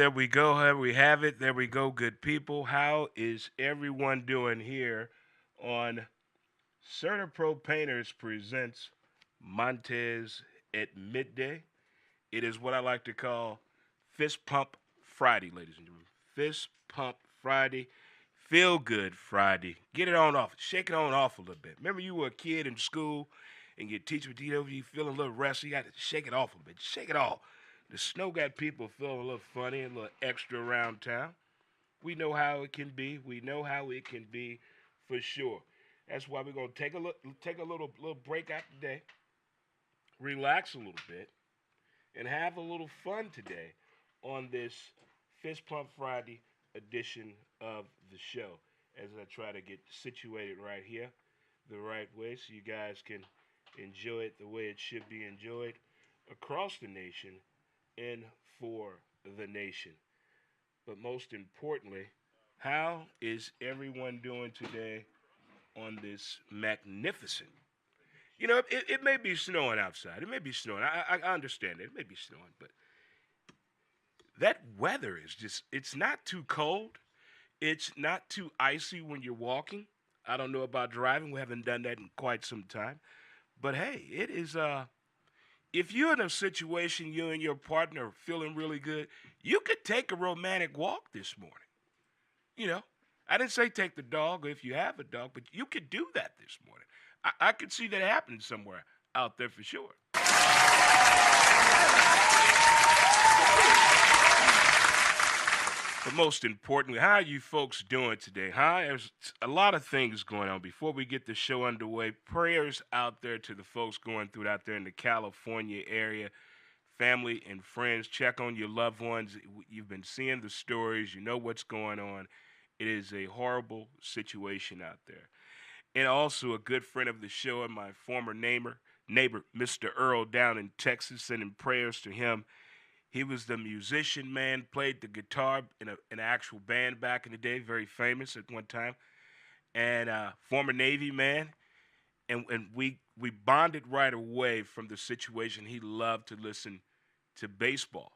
there we go. There we have it. There we go, good people. How is everyone doing here on Pro Painters presents Montez at Midday? It is what I like to call Fist Pump Friday, ladies and gentlemen. Fist Pump Friday. Feel good Friday. Get it on off. Shake it on off a little bit. Remember you were a kid in school and your teacher would tell you feeling a little restless. You got to shake it off a bit. Shake it off. The snow got people feeling a little funny, a little extra around town. We know how it can be. We know how it can be for sure. That's why we're gonna take a little break out today, relax a little bit, and have a little fun today on this Fist Pump Friday edition of the show. As I try to get situated right here, the right way, so you guys can enjoy it the way it should be enjoyed across the nation and for the nation. But most importantly, how is everyone doing today on this magnificent? It may be snowing outside. It may be snowing. I understand it. It may be snowing, but that weather is it's not too cold. It's not too icy when you're walking. I don't know about driving. We haven't done that in quite some time. But hey, it is if you're in a situation you and your partner are feeling really good, you could take a romantic walk this morning. You know, I didn't say take the dog if you have a dog, but you could do that this morning. I could see that happening somewhere out there for sure. But most importantly, how are you folks doing today? There's a lot of things going on. Before we get the show underway, prayers out there to the folks going through it out there in the California area. Family and friends, check on your loved ones. You've been seeing the stories. You know what's going on. It is a horrible situation out there. And also a good friend of the show and my former neighbor, Mr. Earl down in Texas, sending prayers to him. He was the musician, man, played the guitar in an actual band back in the day, very famous at one time, and former Navy man. And we bonded right away from the situation. He loved to listen to baseball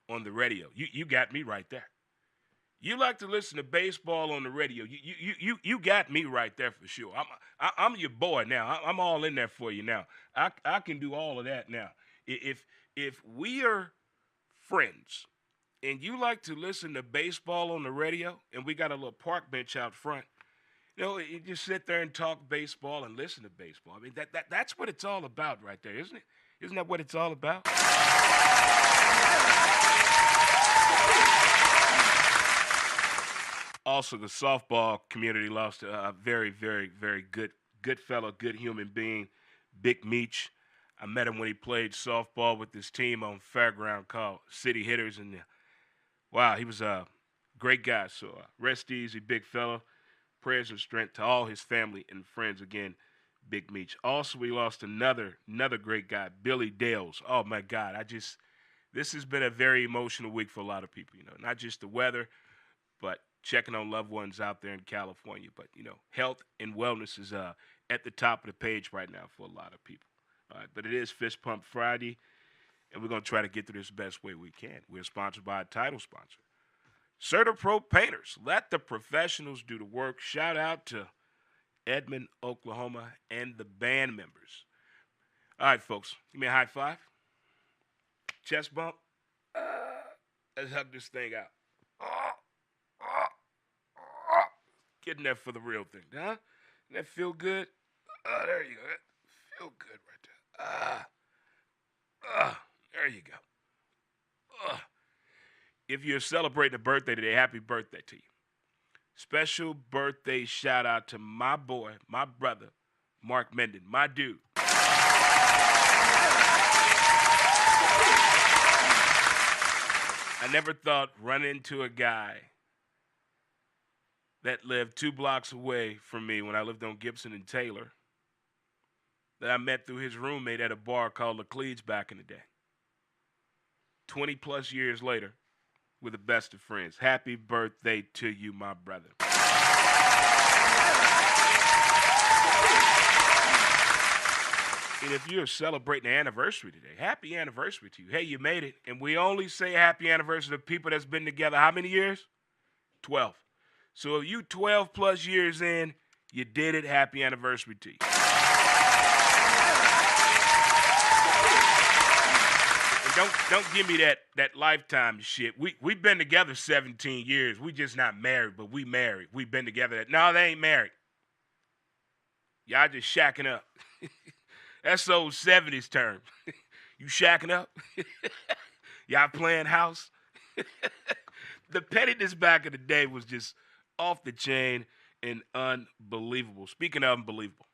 on the radio. You got me right there. You like to listen to baseball on the radio. You got me right there for sure. I'm your boy now. I'm all in there for you now. I can do all of that now. If we are friends and you like to listen to baseball on the radio and we got a little park bench out front, you just sit there and talk baseball and listen to baseball. I mean, that's what it's all about right there, isn't it? Isn't that what it's all about? Also, the softball community lost a very, very, very good fellow, good human being, Big Meech. I met him when he played softball with this team on Fairground called City Hitters, and wow, he was a great guy. So rest easy, big fella. Prayers of strength to all his family and friends. Again, Big Meech. Also, we lost another great guy, Billy Dales. Oh my God, this has been a very emotional week for a lot of people. Not just the weather, but checking on loved ones out there in California. But health and wellness is at the top of the page right now for a lot of people. All right, but it is Fist Pump Friday, and we're going to try to get through this the best way we can. We're sponsored by a title sponsor, Pro Painters. Let the professionals do the work. Shout out to Edmond, Oklahoma, and the band members. All right, folks, give me a high five. Chest bump. Let's hug this thing out. Getting there for the real thing, huh? Doesn't that feel good? There you go. Feel good right there. There you go. If you're celebrating a birthday today, happy birthday to you. Special birthday shout out to my boy, my brother, Mark Menden, my dude. I never thought running into a guy that lived 2 blocks away from me when I lived on Gibson and Taylor, that I met through his roommate at a bar called Leclede's back in the day. 20 plus years later, we're the best of friends. Happy birthday to you, my brother. And if you're celebrating an anniversary today, happy anniversary to you. Hey, you made it. And we only say happy anniversary to people that's been together how many years? 12. So if you 12 plus years in, you did it. Happy anniversary to you. And don't give me that lifetime shit. We've been together 17 years. We just not married, but we married. We've been together. No, they ain't married. Y'all just shacking up. That's the old 70s term. You shacking up? Y'all playing house? The pettiness back in the day was just off the chain and unbelievable. Speaking of unbelievable,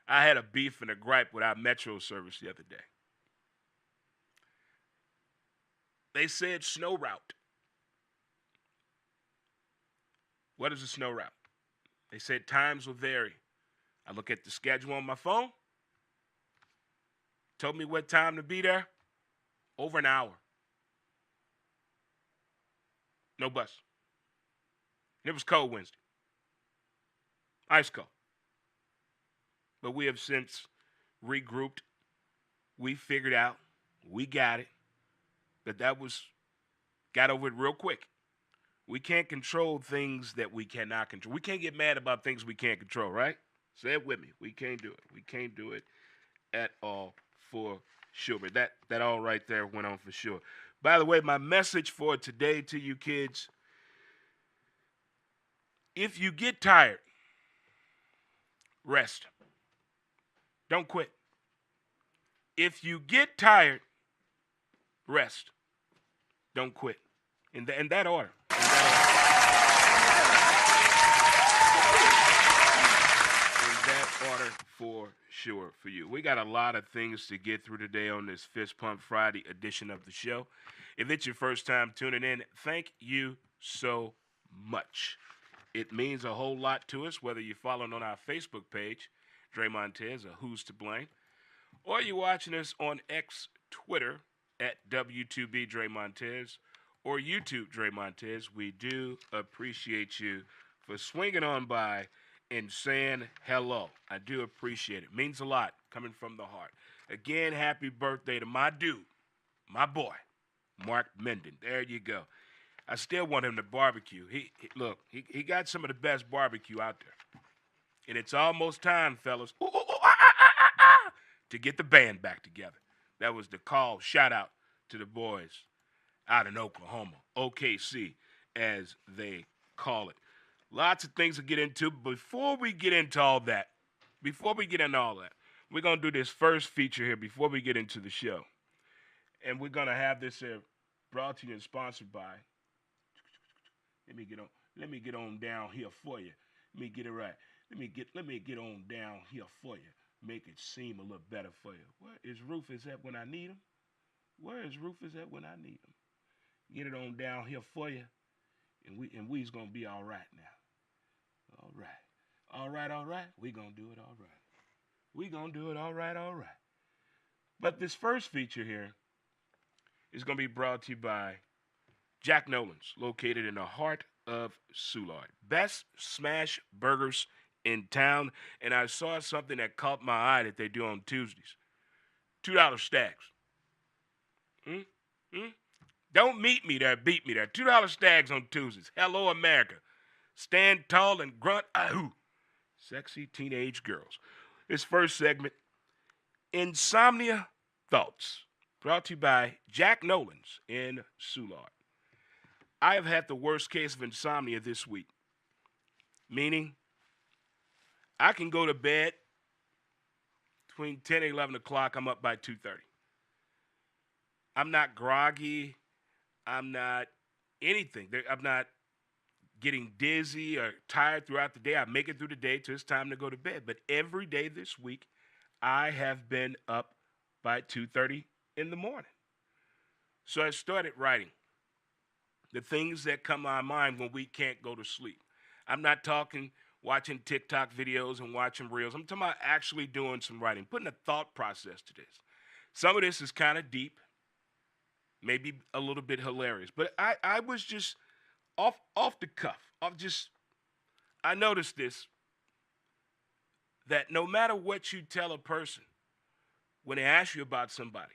I had a beef and a gripe with our Metro service the other day. They said snow route. What is a snow route? They said times will vary. I look at the schedule on my phone. Told me what time to be there. Over an hour. No bus. And it was cold Wednesday. Ice cold. But we have since regrouped. We figured out. We got it. But got over it real quick. We can't control things that we cannot control. We can't get mad about things we can't control, right? Say it with me. We can't do it. We can't do it at all for sure. But that all right there went on for sure. By the way, my message for today to you kids, if you get tired, rest. Don't quit. If you get tired, rest. Don't quit. In that order. Order for sure for you. We got a lot of things to get through today on this Fist Pump Friday edition of the show. If it's your first time tuning in, thank you so much. It means a whole lot to us, whether you're following on our Facebook page, Dray Montes, or Who's to Blame, or you're watching us on X Twitter at W2B Dray Montez, or YouTube Dray Montez. We do appreciate you for swinging on by and saying hello. I do appreciate it. Means a lot coming from the heart. Again, happy birthday to my dude, my boy, Mark Menden. There you go. I still want him to barbecue. He got some of the best barbecue out there. And it's almost time, fellas, to get the band back together. That was the call. Shout out to the boys out in Oklahoma, OKC, as they call it. Lots of things to get into. Before we get into all that, we're going to do this first feature here before we get into the show. And we're going to have this brought to you and sponsored by. Let me get on down here for you. Let me get it right. Let me get on down here for you. Make it seem a little better for you. Where is Rufus at when I need him? Where is Rufus at when I need him? Get it on down here for you. And we's going to be all right now. All right. We going to do it all right. We going to do it all right. But this first feature here is going to be brought to you by Jack Nolan's, located in the heart of Soulard. Best smash burgers in town. And I saw something that caught my eye that they do on Tuesdays. $2 stacks. Don't meet me there, beat me there. $2 stacks on Tuesdays. Hello, America. Stand tall and grunt, ahoo. Sexy teenage girls. This first segment, Insomnia Thoughts, brought to you by Jack Nolan's in Soulard. I have had the worst case of insomnia this week, meaning I can go to bed between 10 and 11 o'clock. I'm up by 2:30. I'm not groggy. I'm not anything. I'm not getting dizzy or tired throughout the day. I make it through the day till it's time to go to bed. But every day this week, I have been up by 2:30 in the morning. So I started writing the things that come to my mind when we can't go to sleep. I'm not talking watching TikTok videos and watching reels. I'm talking about actually doing some writing, putting a thought process to this. Some of this is kind of deep, maybe a little bit hilarious. But I was just off the cuff. I noticed this. that no matter what you tell a person when they ask you about somebody,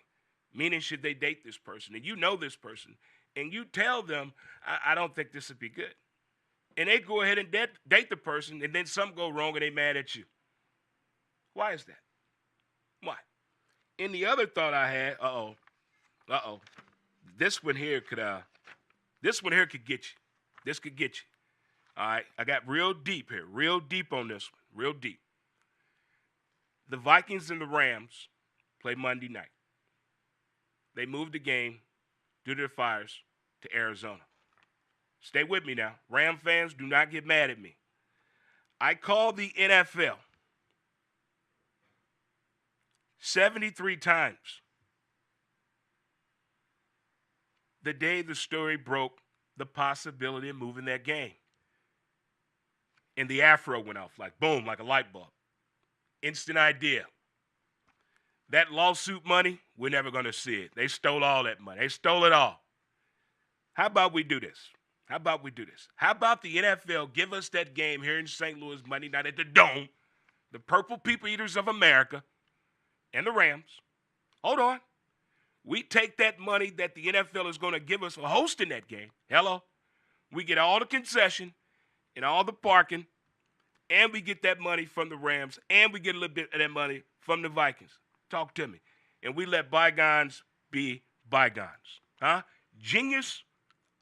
meaning should they date this person, and you know this person, and you tell them, I don't think this would be good. And they go ahead and date the person, and then something go wrong and they mad at you. Why is that? Why? And the other thought I had, this one here could get you. This could get you. All right, I got real deep here, real deep on this one, real deep. The Vikings and the Rams play Monday night. They moved the game due to the fires to Arizona. Stay with me now. Ram fans, do not get mad at me. I called the NFL 73 times the day the story broke the possibility of moving that game. And the afro went off like boom, like a light bulb. Instant idea. That lawsuit money, we're never going to see it. They stole all that money. They stole it all. How about we do this? How about the NFL give us that game here in St. Louis Monday night at the Dome, the Purple People Eaters of America, and the Rams. Hold on. We take that money that the NFL is going to give us for hosting that game. Hello? We get all the concession and all the parking, and we get that money from the Rams, and we get a little bit of that money from the Vikings. Talk to me. And we let bygones be bygones. Huh? Genius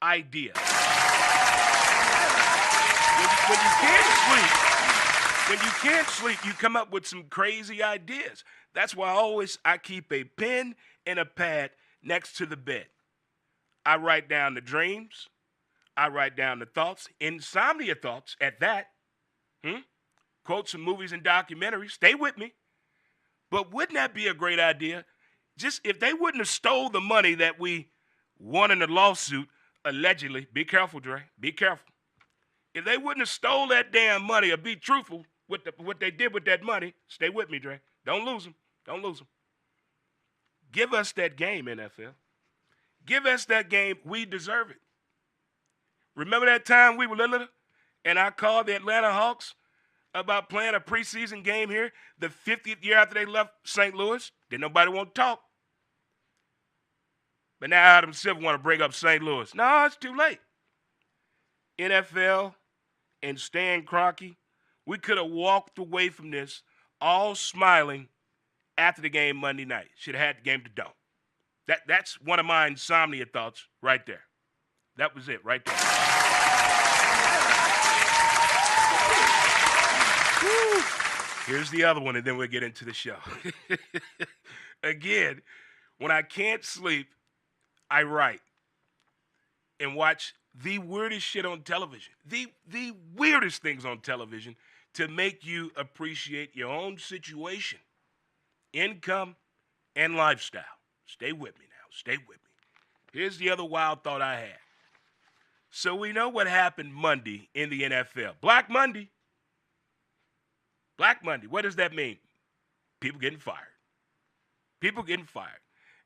idea. When you can't sleep, you come up with some crazy ideas. That's why I keep a pen and a pad next to the bed. I write down the dreams. I write down the thoughts, insomnia thoughts at that. Quotes from movies and documentaries. Stay with me. But wouldn't that be a great idea? Just if they wouldn't have stole the money that we won in the lawsuit, allegedly, be careful, Dre, be careful. If they wouldn't have stole that damn money or be truthful with what they did with that money, stay with me, Dre. Don't lose them. Don't lose them. Give us that game, NFL. Give us that game. We deserve it. Remember that time we were little and I called the Atlanta Hawks about playing a preseason game here the 50th year after they left St. Louis? Didn't nobody want to talk. But now Adam Silver want to bring up St. Louis. No, it's too late. NFL and Stan Kroenke, we could have walked away from this all smiling after the game Monday night. Should have had the game to Dome. That's one of my insomnia thoughts right there. That was it right there. Woo. Here's the other one, and then we'll get into the show. Again, when I can't sleep, I write and watch the weirdest shit on television, the weirdest things on television to make you appreciate your own situation, income, and lifestyle. Stay with me now. Stay with me. Here's the other wild thought I had. So we know what happened Monday in the NFL. Black Monday. Black Monday. What does that mean? People getting fired. People getting fired.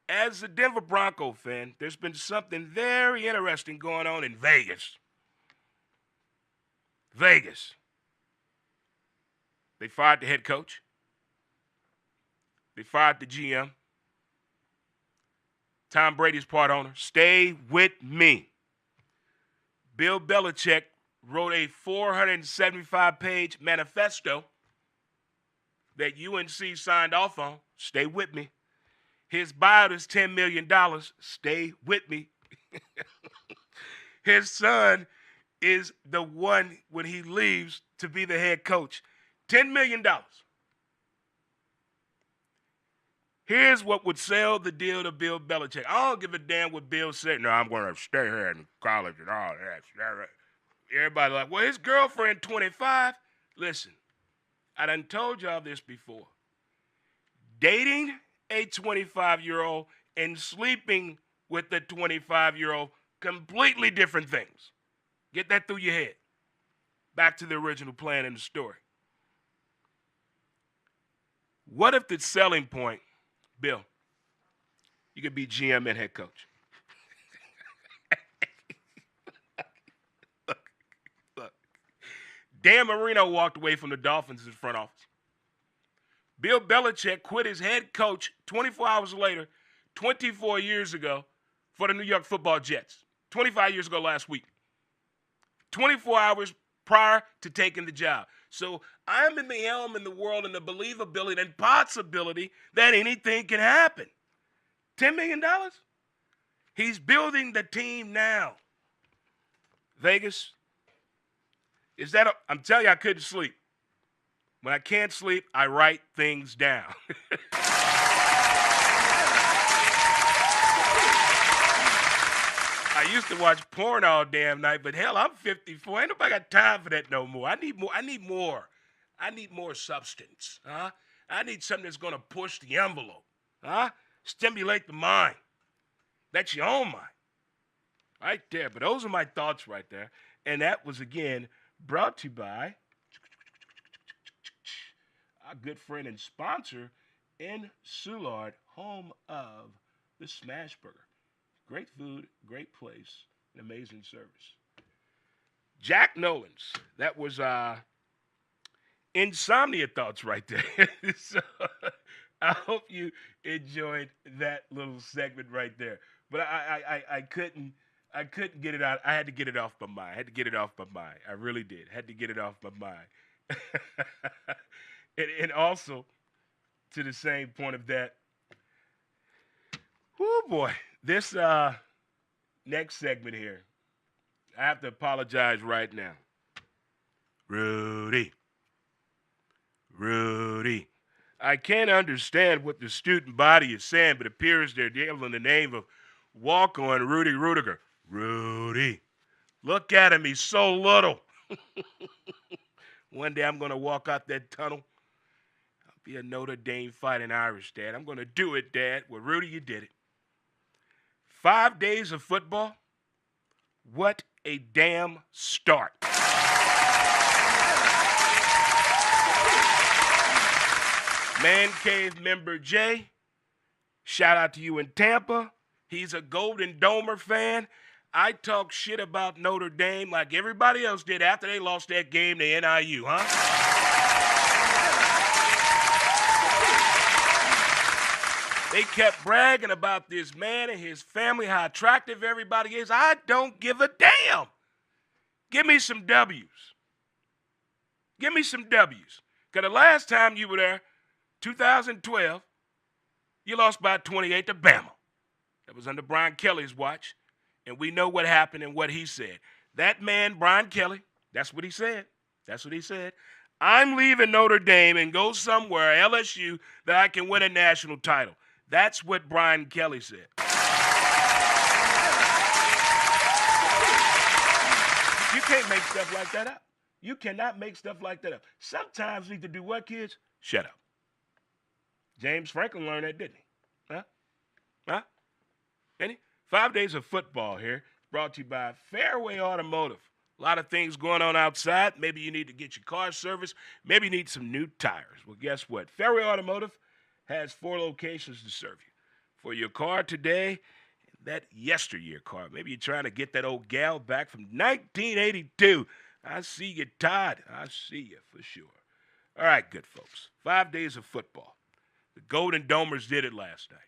As a Denver Bronco fan, there's been something very interesting going on in Vegas. Vegas. They fired the head coach. They fired the GM. Tom Brady's part owner. Stay with me. Bill Belichick wrote a 475-page manifesto that UNC signed off on. Stay with me. His buyout is $10 million. Stay with me. His son is the one when he leaves to be the head coach. $10 million. Here's what would sell the deal to Bill Belichick. I don't give a damn what Bill said. No, I'm going to stay here in college and all that. Everybody like, well, his girlfriend 25. Listen, I done told y'all this before. Dating a 25-year-old and sleeping with the 25-year-old, completely different things. Get that through your head. Back to the original plan in the story. What if the selling point, Bill, you could be GM and head coach? Look. Dan Marino walked away from the Dolphins' front office. Bill Belichick quit his head coach 24 hours later, 24 years ago, for the New York Football Jets. 25 years ago last week. 24 hours prior to taking the job. So I'm in the realm in the world and the believability and possibility that anything can happen. $10 million? He's building the team now. Vegas, I'm telling you, I couldn't sleep. When I can't sleep, I write things down. I used to watch porn all damn night, but hell, I'm 54. Ain't nobody got time for that no more. I need more. I need more substance. Huh? I need something that's gonna push the envelope. Huh? Stimulate the mind. That's your own mind. Right there. But those are my thoughts right there. And that was again brought to you by our good friend and sponsor in Soulard, home of the Smash Burger. Great food, great place, and amazing service. Jack Nolan's. That was insomnia thoughts right there. So I hope you enjoyed that little segment right there. But I couldn't get it out. I had to get it off my mind. I really did. Had to get it off my mind. and also to the same point of that. Oh boy. This next segment here, I have to apologize right now. Rudy. I can't understand what the student body is saying, but it appears they're yelling the name of walk-on Rudy Rudiger. Rudy. Look at him. He's so little. One day I'm going to walk out that tunnel. I'll be a Notre Dame fighting Irish, Dad. I'm going to do it, Dad. Well, Rudy, you did it. 5 days of football? What a damn start. Man Cave member Jay, shout out to you in Tampa. He's a Golden Domer fan. I talk shit about Notre Dame like everybody else did after they lost that game to NIU, huh? They kept bragging about this man and his family, how attractive everybody is. I don't give a damn. Give me some W's. Because the last time you were there, 2012, you lost by 28 to Bama. That was under Brian Kelly's watch. And we know what happened and what he said. That man, Brian Kelly, that's what he said. I'm leaving Notre Dame and go somewhere, LSU, that I can win a national title. That's what Brian Kelly said. You can't make stuff like that up. You cannot make stuff like that up. Sometimes you need to do what, kids? Shut up. James Franklin learned that, didn't he? Huh? Didn't he? 5 days of football here, brought to you by Fairway Automotive. A lot of things going on outside. Maybe you need to get your car serviced. Maybe you need some new tires. Well, guess what? Fairway Automotive has 4 locations to serve you. For your car today, that yesteryear car. Maybe you're trying to get that old gal back from 1982. I see you, Todd. I see you for sure. All right, good folks. 5 days of football. The Golden Domers did it last night.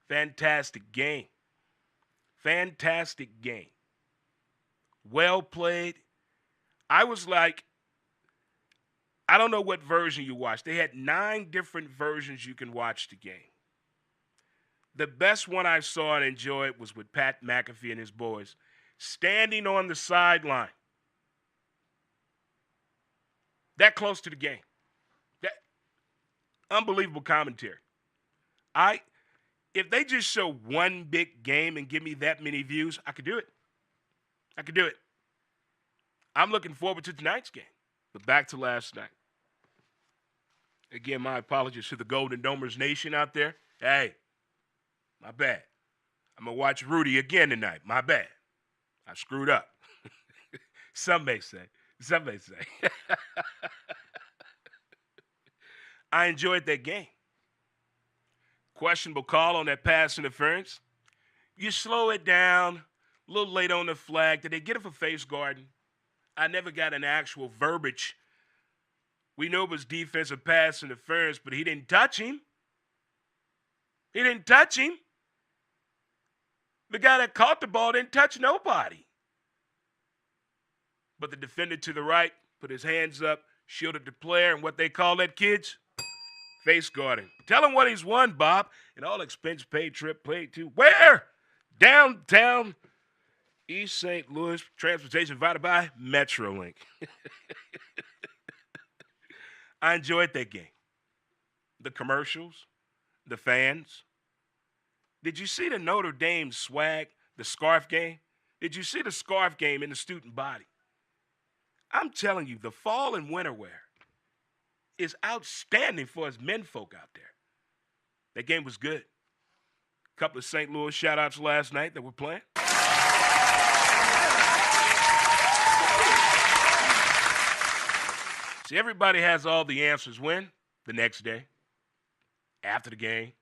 Fantastic game. Well played. I was like, I don't know what version you watched. They had 9 different versions you can watch the game. The best one I saw and enjoyed was with Pat McAfee and his boys standing on the sideline. That close to the game. That unbelievable commentary. If they just show one big game and give me that many views, I could do it. I'm looking forward to tonight's game. But back to last night. Again, my apologies to the Golden Domers Nation out there. Hey, my bad. I'm going to watch Rudy again tonight. My bad. I screwed up. Some may say. I enjoyed that game. Questionable call on that pass interference. You slow it down. A little late on the flag. Did they get it for face guarding? I never got an actual verbiage We know it was defensive pass interference, but he didn't touch him. He didn't touch him. The guy that caught the ball didn't touch nobody. But the defender to the right put his hands up, shielded the player, and what they call that, kids? Face guarding. Tell him what he's won, Bob. An all-expense paid trip paid to where? Downtown East St. Louis. Transportation provided by Metrolink. I enjoyed that game. The commercials, the fans. Did you see the Notre Dame swag, the scarf game? Did you see the scarf game in the student body? I'm telling you, the fall and winter wear is outstanding for us men folk out there. That game was good. A couple of St. Louis shout-outs last night that were playing. See, everybody has all the answers when? The next day, after the game.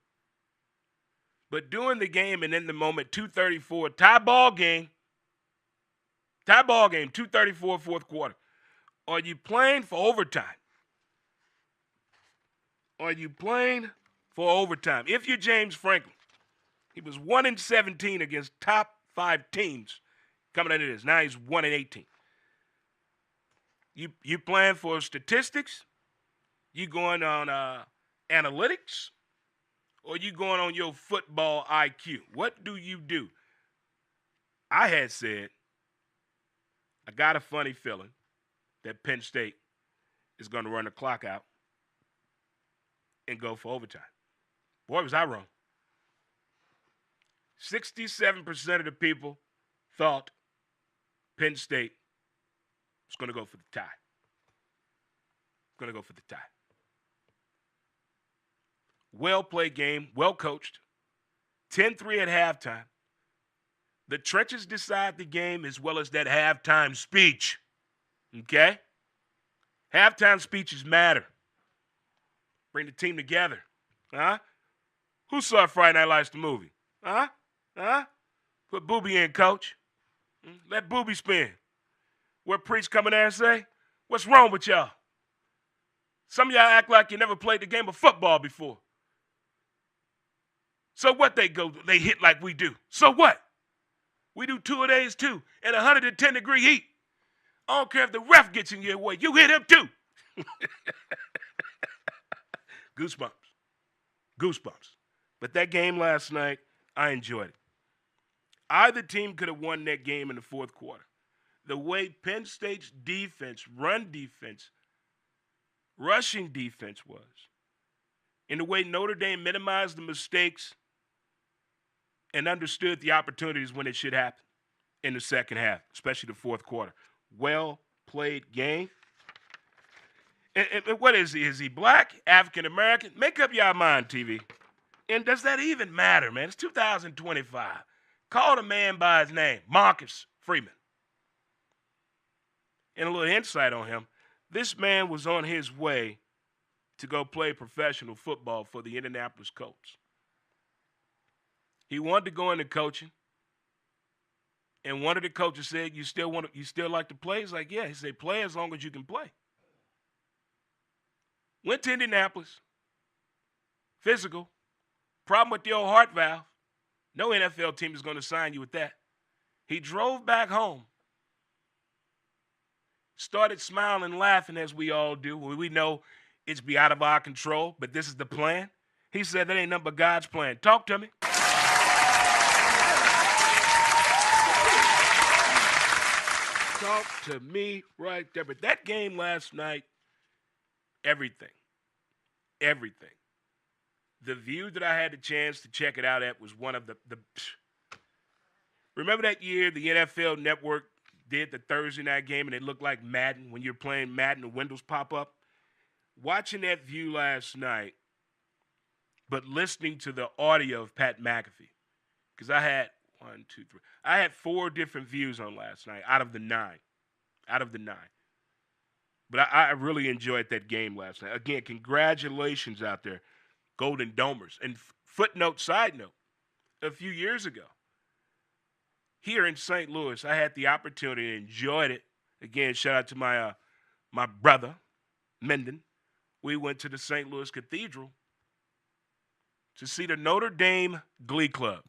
But during the game and in the moment, 2:34, tie ball game, 2:34, fourth quarter. Are you playing for overtime? Are you playing for overtime? If you're James Franklin, he was 1-17 against top 5 teams coming into this. Now he's 1-18. You playing for statistics? You going on analytics? Or you going on your football IQ? What do you do? I had said, I got a funny feeling that Penn State is going to run the clock out and go for overtime. Boy, was I wrong. 67% of the people thought Penn State was going to go for the tie. Going to go for the tie. Well-played game, well-coached. 10-3 at halftime. The trenches decide the game as well as that halftime speech. Okay? Halftime speeches matter. Bring the team together. Huh? Who saw Friday Night Lights, the movie? Huh? Put Booby in, coach. Let Booby spin. What Preach coming there and say? What's wrong with y'all? Some of y'all act like you never played the game of football before. So what they hit like we do. So what? We do 2 of days too, in 110-degree heat. I don't care if the ref gets in your way. You hit him too. Goosebumps. But that game last night, I enjoyed it. Either team could have won that game in the fourth quarter. The way Penn State's defense, run defense, rushing defense was, and the way Notre Dame minimized the mistakes and understood the opportunities when it should happen in the second half, especially the fourth quarter. Well-played game. And what is he? Is he black, African-American? Make up your mind, TV. And does that even matter, man? It's 2025. Call the man by his name, Marcus Freeman. And a little insight on him. This man was on his way to go play professional football for the Indianapolis Colts. He wanted to go into coaching. And one of the coaches said, you still like to play? He's like, yeah. He said, play as long as you can play. Went to Indianapolis. Physical. Problem with the old heart valve. No NFL team is going to sign you with that. He drove back home. Started smiling and laughing as we all do. We know it's be out of our control, but this is the plan. He said that ain't nothing but God's plan. Talk to me. Talk to me right there. But that game last night, everything. The view that I had the chance to check it out at was one of the remember that year the NFL Network did the Thursday night game and it looked like Madden when you're playing Madden, the windows pop up? Watching that view last night, but listening to the audio of Pat McAfee, because I had 4 different views on last night out of the 9. But I really enjoyed that game last night. Again, congratulations out there, Golden Domers. And side note, a few years ago, here in St. Louis, I had the opportunity and enjoyed it. Again, shout out to my brother, Minden, we went to the St. Louis Cathedral to see the Notre Dame Glee Club.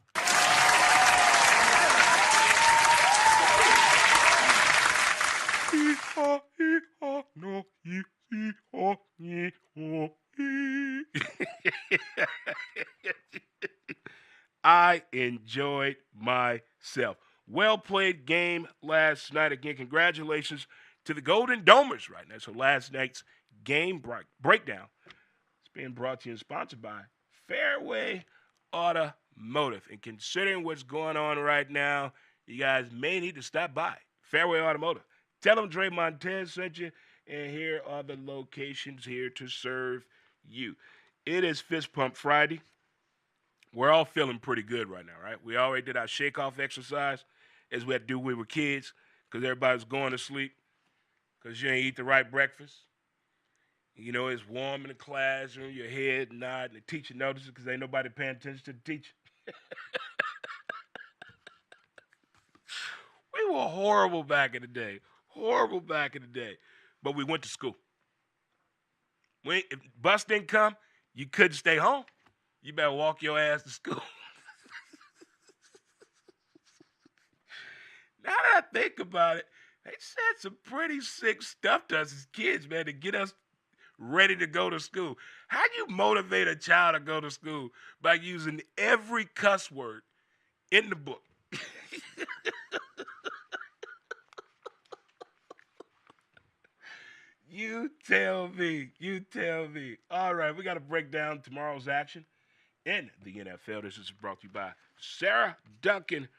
I enjoyed myself. Well played game last night. Again, congratulations to the Golden Domers right now. So last night's game breakdown is being brought to you and sponsored by Fairway Automotive. And considering what's going on right now, you guys may need to stop by Fairway Automotive. Tell them Dray Montes sent you, and here are the locations here to serve you. It is Fist Pump Friday. We're all feeling pretty good right now, right? We already did our shake-off exercise as we had to do when we were kids because everybody's going to sleep because you ain't eat the right breakfast. You know, it's warm in the classroom, your head nodding, the teacher notices because ain't nobody paying attention to the teacher. We were horrible back in the day. Horrible back in the day. But we went to school. If bus didn't come, you couldn't stay home. You better walk your ass to school. Now that I think about it, they said some pretty sick stuff to us as kids, man, to get us ready to go to school. How do you motivate a child to go to school? By using every cuss word in the book. You tell me. You tell me. All right, we got to break down tomorrow's action in the NFL. This is brought to you by Sarah Duncan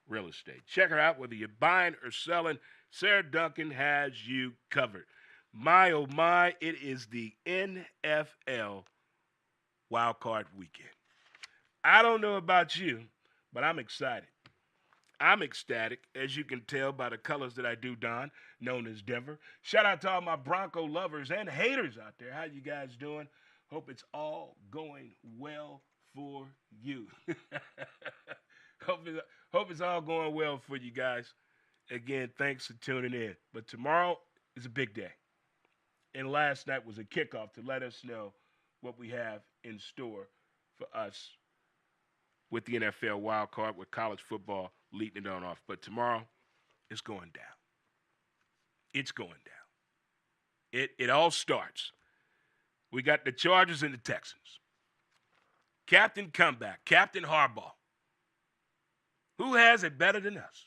Real Estate. Check her out. Whether you're buying or selling, Sarah Duncan has you covered. My, oh my, it is the NFL wildcard weekend. I don't know about you, but I'm excited. I'm ecstatic, as you can tell by the colors that I do don, known as Denver. Shout out to all my Bronco lovers and haters out there. How you guys doing? Hope it's all going well for you. Hope it's all going well for you guys. Again, thanks for tuning in. But tomorrow is a big day. And last night was a kickoff to let us know what we have in store for us with the NFL wild card, with college football leading it on off. But tomorrow, it's going down. It's going down. It all starts. We got the Chargers and the Texans. Captain Comeback, Captain Harbaugh. Who has it better than us?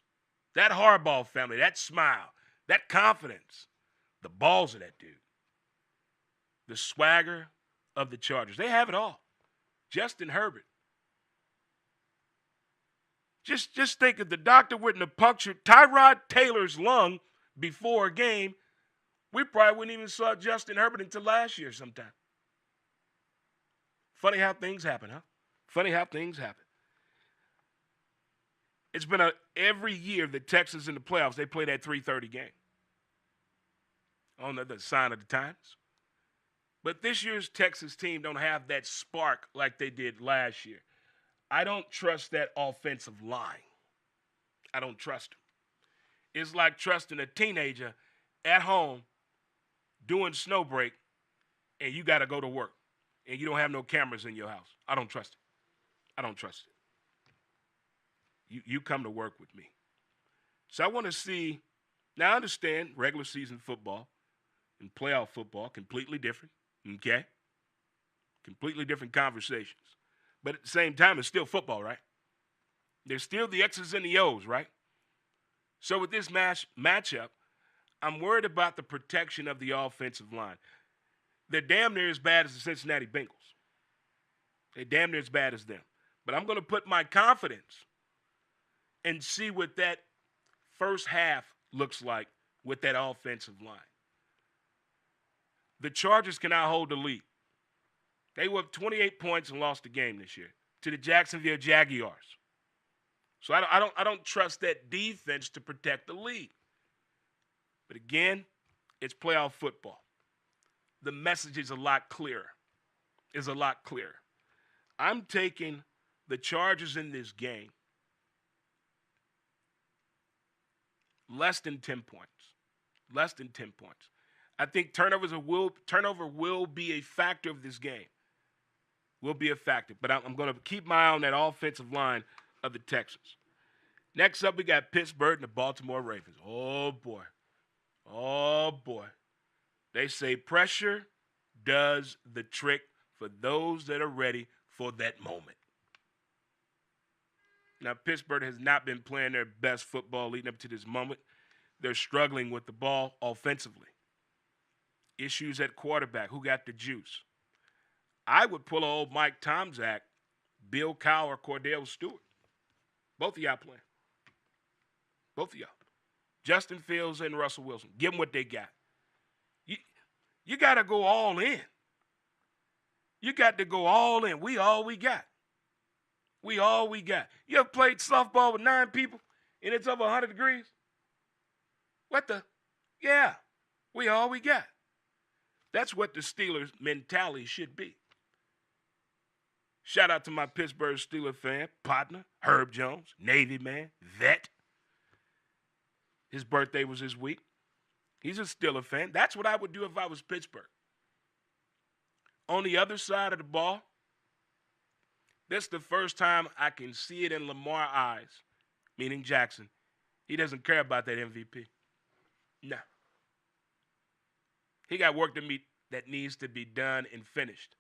That Harbaugh family, that smile, that confidence, the balls of that dude, the swagger of the Chargers. They have it all. Justin Herbert. Just think if the doctor wouldn't have punctured Tyrod Taylor's lung before a game, we probably wouldn't even saw Justin Herbert until last year sometime. Funny how things happen, huh? Funny how things happen. It's been every year the Texans in the playoffs, they play that 3:30 game. On the sign of the times. But this year's Texas team don't have that spark like they did last year. I don't trust that offensive line. I don't trust them. It's like trusting a teenager at home doing snow break and you got to go to work and you don't have no cameras in your house. I don't trust it. I don't trust it. You come to work with me. So I want to see, now I understand regular season football and playoff football, completely different, okay? Completely different conversations. But at the same time, it's still football, right? There's still the X's and the O's, right? So with this matchup, I'm worried about the protection of the offensive line. They're damn near as bad as the Cincinnati Bengals. They're damn near as bad as them. But I'm going to put my confidence and see what that first half looks like with that offensive line. The Chargers cannot hold the lead. They were up 28 points and lost the game this year to the Jacksonville Jaguars. So I don't trust that defense to protect the lead. But again, it's playoff football. The message is a lot clearer. Is a lot clearer. I'm taking the Chargers in this game less than 10 points. Less than 10 points. I think turnover will be a factor of this game. Will be a factor. But I'm going to keep my eye on that offensive line of the Texans. Next up, we got Pittsburgh and the Baltimore Ravens. Oh, boy. Oh, boy. They say pressure does the trick for those that are ready for that moment. Now, Pittsburgh has not been playing their best football leading up to this moment. They're struggling with the ball offensively. Issues at quarterback. Who got the juice? I would pull old Mike Tomczak, Bill Cowher, Cordell Stewart. Both of y'all playing. Both of y'all. Justin Fields and Russell Wilson. Give them what they got. You got to go all in. You got to go all in. We all we got. We all we got. You ever played softball with 9 people and it's over 100 degrees? What the? Yeah. We all we got. That's what the Steelers' mentality should be. Shout out to my Pittsburgh Steelers fan, partner, Herb Jones, Navy man, vet. His birthday was this week. He's a Steelers fan. That's what I would do if I was Pittsburgh. On the other side of the ball, this is the first time I can see it in Lamar's eyes, meaning Jackson. He doesn't care about that MVP. No. He got work that needs to be done and finished.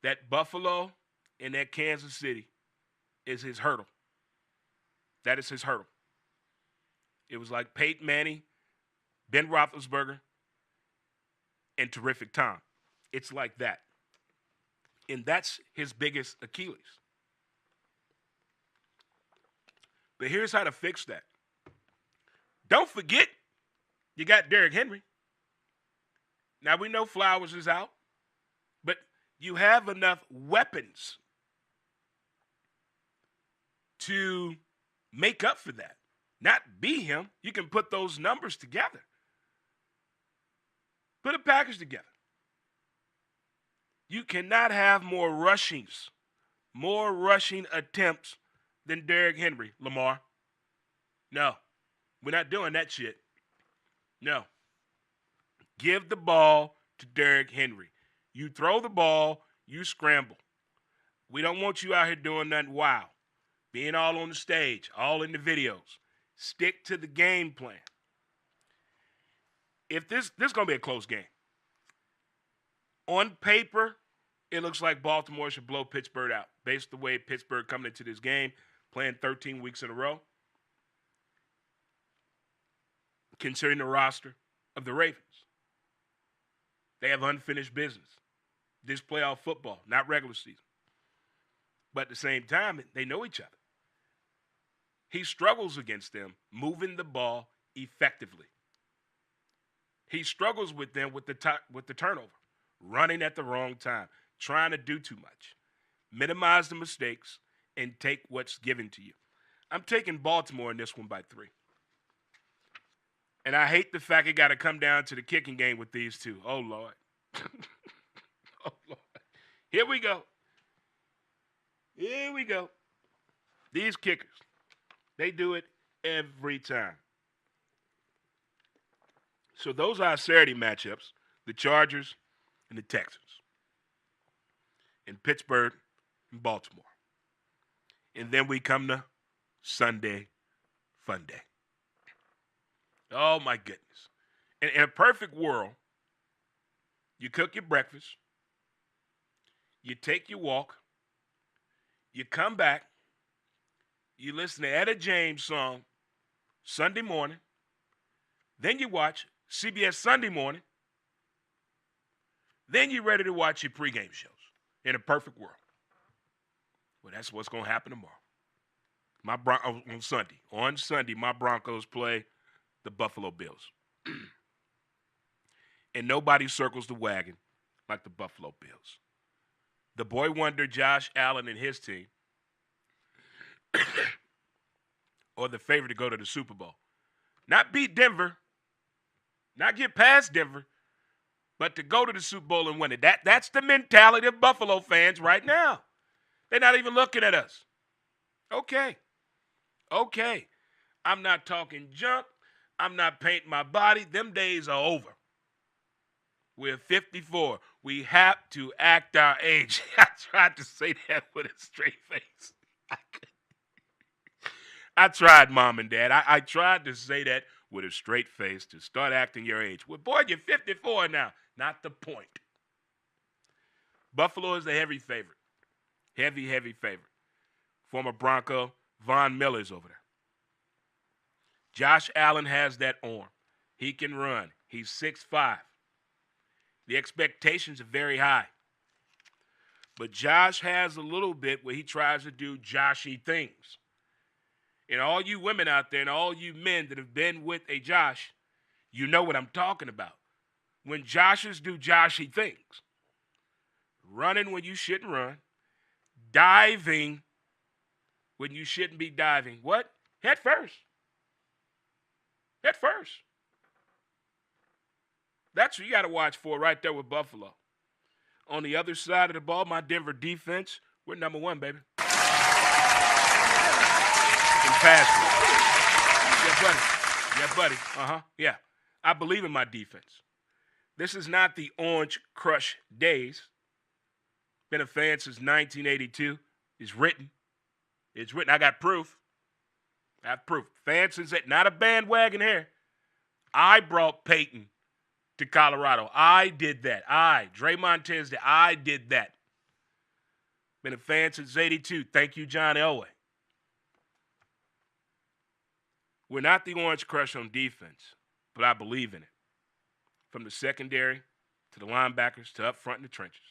That Buffalo and that Kansas City is his hurdle. That is his hurdle. It was like Peyton Manning, Ben Roethlisberger, and Terrific Tom. It's like that. And that's his biggest Achilles. But here's how to fix that. Don't forget, you got Derrick Henry. Now, we know Flowers is out, but you have enough weapons to make up for that. Not be him. You can put those numbers together. Put a package together. You cannot have more rushing attempts than Derrick Henry, Lamar. No, we're not doing that shit. No. Give the ball to Derrick Henry. You throw the ball, you scramble. We don't want you out here doing nothing wild. Being all on the stage, all in the videos. Stick to the game plan. If this is going to be a close game. On paper, it looks like Baltimore should blow Pittsburgh out. Based on the way Pittsburgh coming into this game, playing 13 weeks in a row. Considering the roster of the Ravens. They have unfinished business. This playoff football, not regular season. But at the same time, they know each other. He struggles against them moving the ball effectively. He struggles with them with the turnover, running at the wrong time, trying to do too much. Minimize the mistakes and take what's given to you. I'm taking Baltimore in this one by 3. And I hate the fact it got to come down to the kicking game with these two. Oh, Lord. Oh, Lord. Here we go. Here we go. These kickers, they do it every time. So those are our Saturday matchups, the Chargers and the Texans. And Pittsburgh and Baltimore. And then we come to Sunday Fun Day. Oh, my goodness. In a perfect world, you cook your breakfast, you take your walk, you come back, you listen to Etta James' song Sunday morning, then you watch CBS Sunday morning, then you're ready to watch your pregame shows in a perfect world. Well, that's what's going to happen tomorrow. On Sunday, my Broncos play the Buffalo Bills. And nobody circles the wagon like the Buffalo Bills. The boy wonder Josh Allen and his team are the favorite to go to the Super Bowl. Not beat Denver, not get past Denver, but to go to the Super Bowl and win it. That's the mentality of Buffalo fans right now. They're not even looking at us. Okay. I'm not talking junk. I'm not painting my body. Them days are over. We're 54. We have to act our age. I tried to say that with a straight face. I tried, Mom and Dad. I tried to say that with a straight face to start acting your age. Well, boy, you're 54 now. Not the point. Buffalo is the heavy favorite. Heavy, heavy favorite. Former Bronco, Von Miller's over there. Josh Allen has that arm. He can run. He's 6'5". The expectations are very high. But Josh has a little bit where he tries to do Joshy things. And all you women out there and all you men that have been with a Josh, you know what I'm talking about. When Joshes do Joshy things. Running when you shouldn't run. Diving when you shouldn't be diving. What? Head first. Head first. That's what you got to watch for right there with Buffalo. On the other side of the ball, my Denver defense, we're number one, baby. In pass rush. Yeah, buddy. Yeah, buddy. Yeah. I believe in my defense. This is not the Orange Crush days. Been a fan since 1982. It's written. It's written. I got proof. I have proof. Fan since that. Not a bandwagon here. I brought Peyton to Colorado. I did that. Dray Montes, I did that. Been a fan since 82. Thank you, John Elway. We're not the Orange Crush on defense, but I believe in it. From the secondary to the linebackers to up front in the trenches.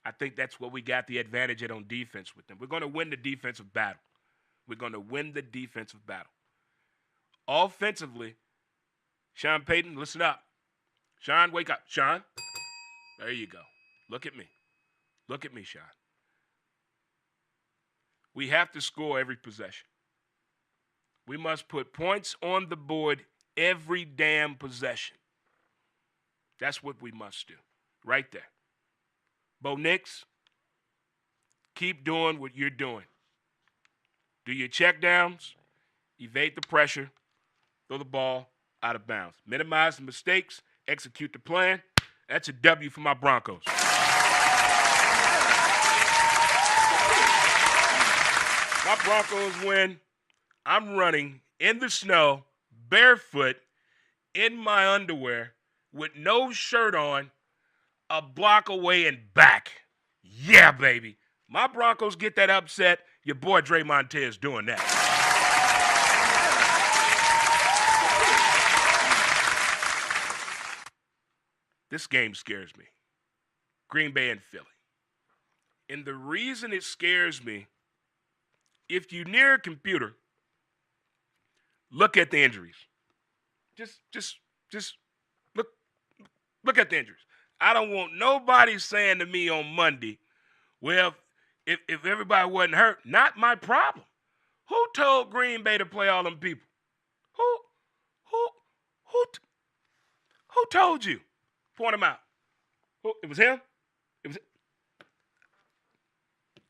I think that's what we got the advantage at on defense with them. We're going to win the defensive battle. We're going to win the defensive battle. Offensively, Sean Payton, listen up. Sean, wake up. Sean, there you go. Look at me. Look at me, Sean. We have to score every possession. We must put points on the board every damn possession. That's what we must do. Right there. Bo Nix, keep doing what you're doing. Do your check downs, evade the pressure, throw the ball out of bounds. Minimize the mistakes, execute the plan. That's a W for my Broncos. My Broncos win. I'm running in the snow, barefoot, in my underwear, with no shirt on, a block away and back. Yeah, baby. My Broncos get that upset. Your boy Dray Montes doing that. This game scares me. Green Bay and Philly. And the reason it scares me, if you're near a computer, look at the injuries. Just look at the injuries. I don't want nobody saying to me on Monday, well, if everybody wasn't hurt, not my problem. Who told Green Bay to play all them people? Who told you? Point them out. It was him?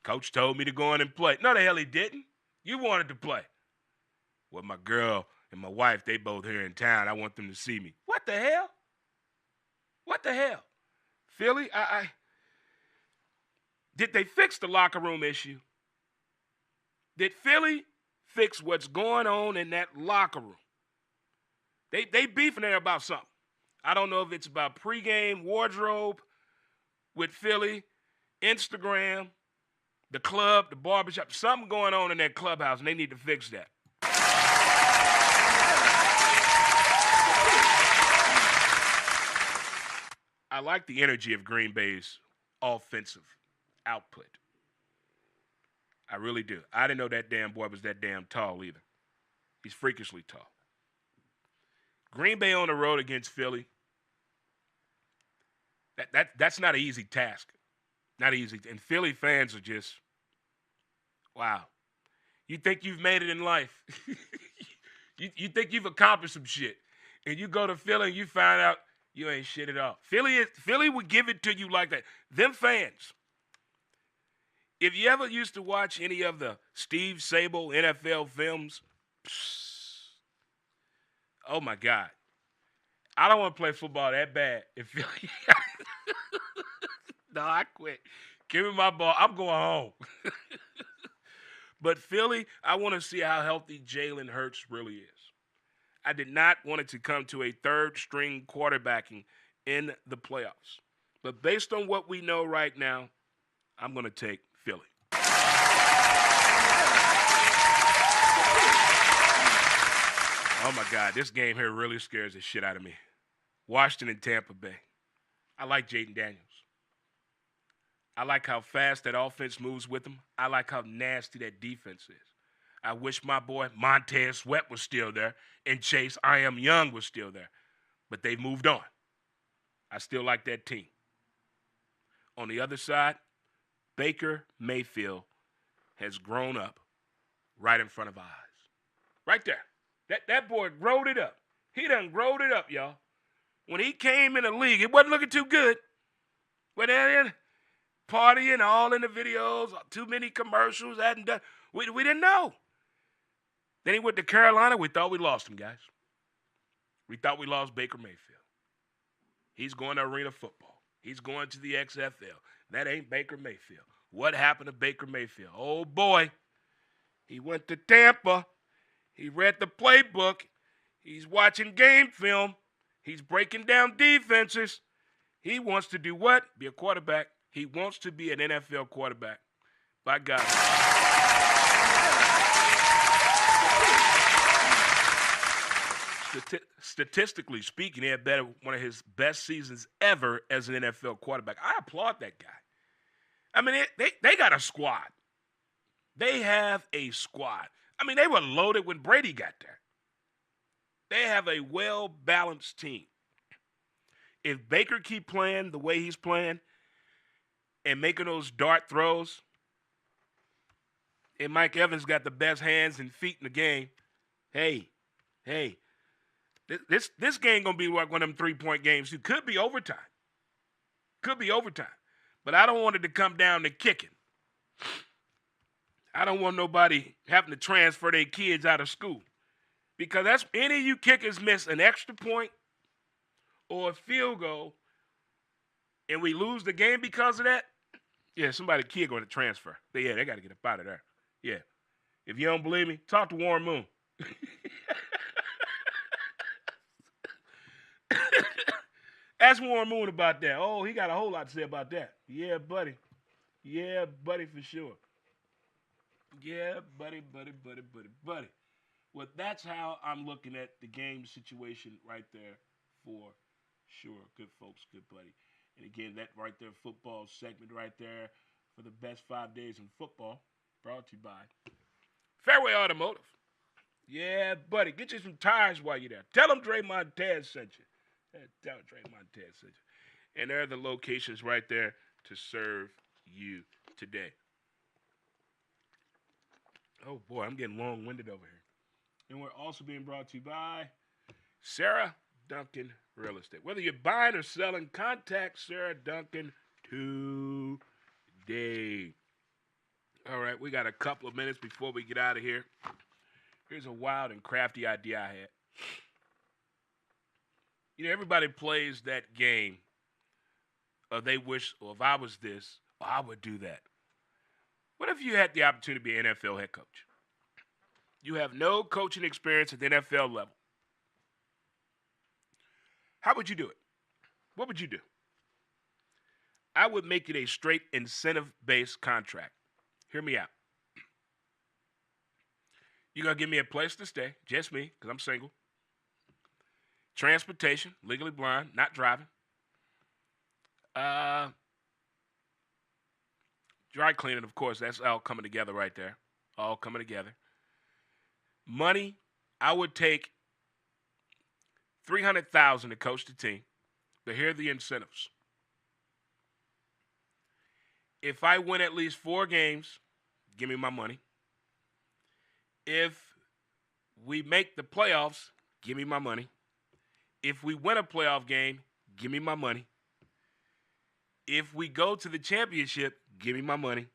Coach told me to go in and play. No, the hell he didn't. You wanted to play. Well, my girl and my wife, they both here in town. I want them to see me. What the hell? What the hell? Philly, did they fix the locker room issue? Did Philly fix what's going on in that locker room? They beefing there about something. I don't know if it's about pregame wardrobe with Philly, Instagram, the club, the barbershop. Something going on in that clubhouse, and they need to fix that. I like the energy of Green Bay's offensive output. I really do. I didn't know that damn boy was that damn tall either. He's freakishly tall. Green Bay on the road against Philly, that's not an easy task. Not easy. And Philly fans are just, wow. You think you've made it in life. you think you've accomplished some shit. And you go to Philly and you find out you ain't shit at all. Philly would give it to you like that. Them fans. If you ever used to watch any of the Steve Sable NFL films, oh my God. I don't want to play football that bad. If no, I quit. Give me my ball. I'm going home. But Philly, I want to see how healthy Jalen Hurts really is. I did not want it to come to a third string quarterbacking in the playoffs. But based on what we know right now, I'm going to take Philly. Oh my God, this game here really scares the shit out of me. Washington and Tampa Bay. I like Jaden Daniels. I like how fast that offense moves with him. I like how nasty that defense is. I wish my boy Montez Sweat was still there and Chase I Am Young was still there. But they've moved on. I still like that team. On the other side, Baker Mayfield has grown up right in front of our eyes. Right there. That boy growed it up. He done growed it up, y'all. When he came in the league, it wasn't looking too good. But then partying all in the videos, too many commercials, hadn't done. We didn't know. Then he went to Carolina. We thought we lost him, guys. We thought we lost Baker Mayfield. He's going to arena football. He's going to the XFL. That ain't Baker Mayfield. What happened to Baker Mayfield? Oh, boy. He went to Tampa. He read the playbook. He's watching game film. He's breaking down defenses. He wants to do what? Be a quarterback. He wants to be an NFL quarterback. By God. Statistically speaking, he had one of his best seasons ever as an NFL quarterback. I applaud that guy. I mean, they got a squad. They have a squad. I mean, they were loaded when Brady got there. They have a well-balanced team. If Baker keep playing the way he's playing and making those dart throws, and Mike Evans got the best hands and feet in the game, hey, this game going to be like one of them three-point games. It could be overtime. But I don't want it to come down to kicking. I don't want nobody having to transfer their kids out of school. Because that's any of you kickers miss an extra point or a field goal and we lose the game because of that, yeah, somebody's kid going to transfer. But yeah, they got to get up out of there. Yeah. If you don't believe me, talk to Warren Moon. Ask Warren Moon about that. Oh, he got a whole lot to say about that. Yeah, buddy. Yeah, buddy, for sure. Yeah, buddy. Well, that's how I'm looking at the game situation right there for sure. Good folks, good buddy. And again, that right there, football segment right there for the best 5 days in football, brought to you by Fairway Automotive. Yeah, buddy, get you some tires while you're there. Tell them Dray Montes sent you. Tell them Dray Montes sent you. And there are the locations right there to serve you today. Oh, boy, I'm getting long-winded over here. And we're also being brought to you by Sarah Duncan Real Estate. Whether you're buying or selling, contact Sarah Duncan today. All right, we got a couple of minutes before we get out of here. Here's a wild and crafty idea I had. You know, everybody plays that game of they wish, or if I was this, or I would do that. What if you had the opportunity to be an NFL head coach? You have no coaching experience at the NFL level. How would you do it? What would you do? I would make it a straight incentive-based contract. Hear me out. You're going to give me a place to stay, just me, because I'm single. Transportation, legally blind, not driving. Dry cleaning, of course, that's all coming together right there. All coming together. Money, I would take $300,000 to coach the team, but here are the incentives. If I win at least 4 games, give me my money. If we make the playoffs, give me my money. If we win a playoff game, give me my money. If we go to the championship, give me my money.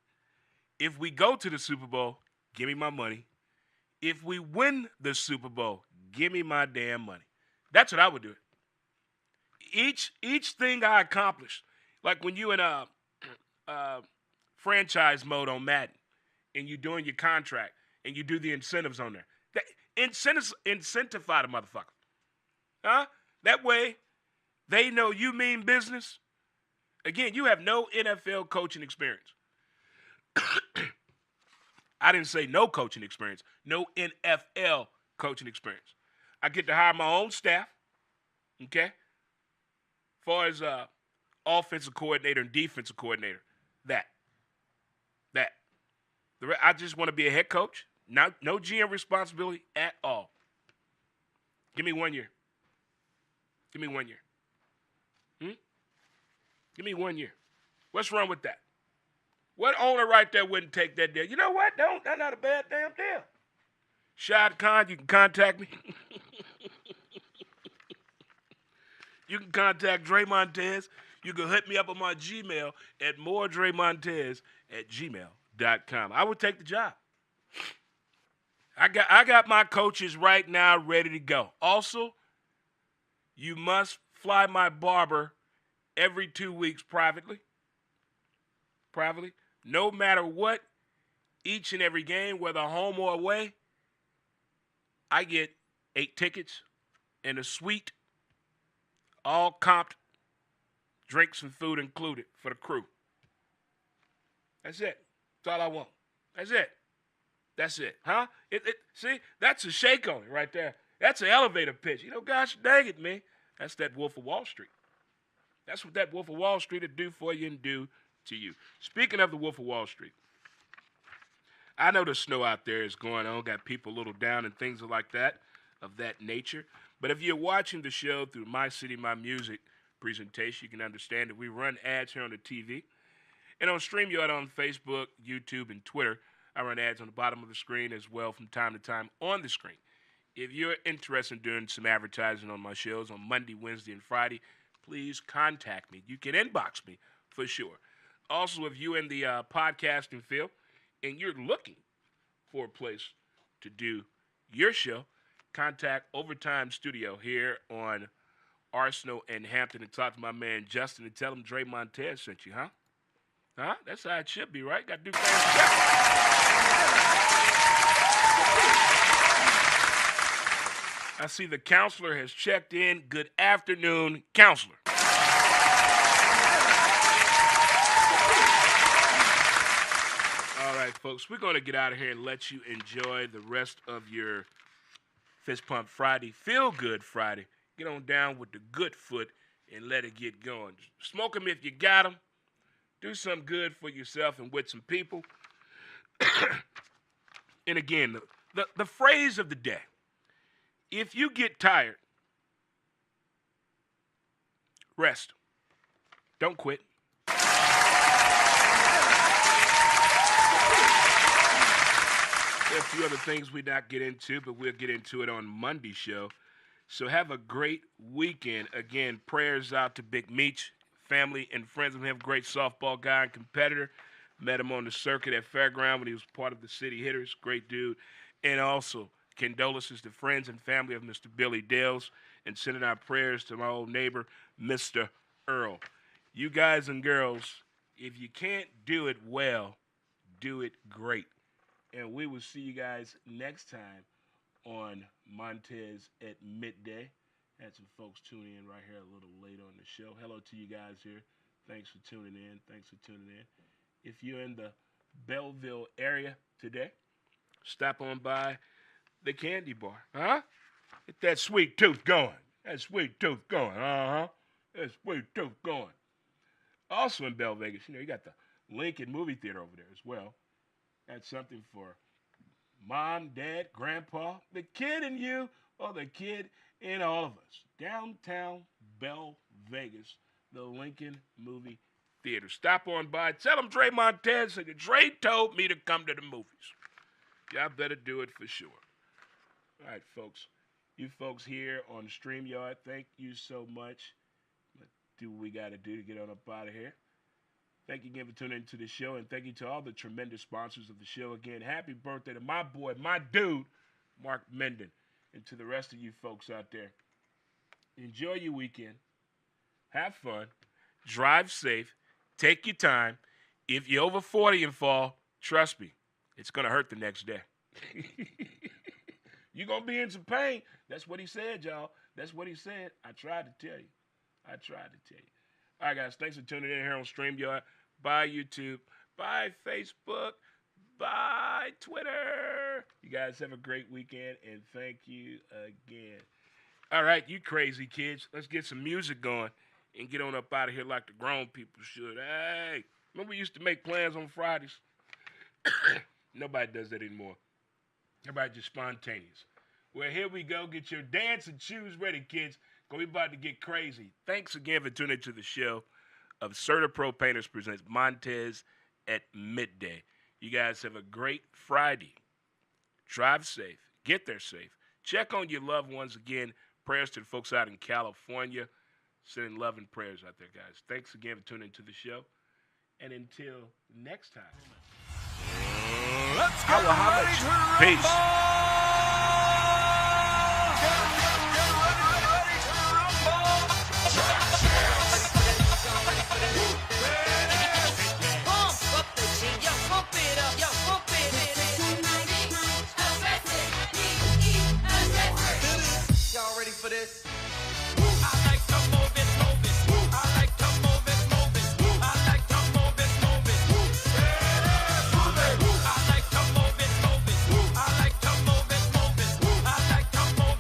If we go to the Super Bowl, give me my money. If we win the Super Bowl, give me my damn money. That's what I would do. each thing I accomplish, like when you in a franchise mode on Madden, and you doing your contract, and you do the incentives on there. That incentify the motherfucker, huh? That way, they know you mean business. Again, you have no NFL coaching experience. I didn't say no coaching experience. No NFL coaching experience. I get to hire my own staff, okay? As far as offensive coordinator and defensive coordinator, that. I just want to be a head coach. No GM responsibility at all. Give me 1 year. Give me 1 year. Give me 1 year. What's wrong with that? What owner right there wouldn't take that deal? You know what? That's not a bad damn deal. Shad Khan, you can contact me. You can contact Dray Montes. You can hit me up on my Gmail at moredraymontes@gmail.com. I would take the job. I got my coaches right now ready to go. Also, you must fly my barber every 2 weeks privately. No matter what, each and every game, whether home or away, I get 8 tickets and a suite, all comped, drinks and food included for the crew. That's it. That's all I want. That's it. Huh? See, that's a shake on it right there. That's an elevator pitch. You know, gosh dang it, man. That's that Wolf of Wall Street. That's what that Wolf of Wall Street will do for you and do to you. Speaking of the Wolf of Wall Street, I know the snow out there is going on, got people a little down and things like that, of that nature. But if you're watching the show through My City, My Music presentation, you can understand that we run ads here on the TV. And on StreamYard on Facebook, YouTube, and Twitter, I run ads on the bottom of the screen as well from time to time on the screen. If you're interested in doing some advertising on my shows on Monday, Wednesday, and Friday, please contact me. You can inbox me for sure. Also, if you're in the podcasting field and you're looking for a place to do your show, contact Overtime Studio here on Arsenal and Hampton and talk to my man Justin and tell him Dray Montes sent you, huh? Huh? That's how it should be, right? Got to do things together. I see the counselor has checked in. Good afternoon, counselor. All right, folks, we're going to get out of here and let you enjoy the rest of your Fist Pump Friday, Feel Good Friday. Get on down with the good foot and let it get going. Smoke them if you got them. Do something good for yourself and with some people. And again, the phrase of the day, if you get tired, rest. Don't quit. There are a few other things we not get into, but we'll get into it on Monday's show. So have a great weekend. Again, prayers out to Big Meech, family and friends of him. Great softball guy and competitor. Met him on the circuit at Fairground when he was part of the City Hitters. Great dude. And also, condolences to friends and family of Mr. Billy Dales, and sending our prayers to my old neighbor, Mr. Earl. You guys and girls, if you can't do it well, do it great. And we will see you guys next time on Montez at Midday. Had some folks tune in right here a little late on the show. Hello to you guys here. Thanks for tuning in. If you're in the Belleville area today, stop on by the candy bar. Huh? Get that sweet tooth going. That sweet tooth going. Uh-huh. That sweet tooth going. Also in Bell Vegas, you got the Lincoln movie theater over there as well. That's something for mom, dad, grandpa, the kid in you, or the kid in all of us. Downtown Bell Vegas, the Lincoln Movie Theater. Stop on by. Tell them Dray Montez said Dray told me to come to the movies. Y'all better do it for sure. All right, folks. You folks here on StreamYard, thank you so much. Let's do what we got to do to get on up out of here. Thank you again for tuning into the show, and thank you to all the tremendous sponsors of the show. Again, happy birthday to my boy, my dude, Mark Menden, and to the rest of you folks out there. Enjoy your weekend. have fun, drive safe, take your time. If you're over 40 and fall, trust me, it's going to hurt the next day. You're going to be in some pain. That's what he said, y'all. That's what he said. I tried to tell you. All right, guys, thanks for tuning in here on StreamYard. Bye, YouTube. Bye, Facebook. Bye, Twitter. You guys have a great weekend, and thank you again. All right, you crazy kids. Let's get some music going and get on up out of here like the grown people should. Hey, remember we used to make plans on Fridays? Nobody does that anymore. Everybody just spontaneous. Well, here we go. Get your dance and shoes ready, kids. We about to get crazy. Thanks again for tuning to the show of CertaPro Painters presents Montez at Midday. You guys have a great Friday. Drive safe. Get there safe. Check on your loved ones again. Prayers to the folks out in California. Sending love and prayers out there, guys. Thanks again for tuning to the show. And until next time. Let's get ready to Peace.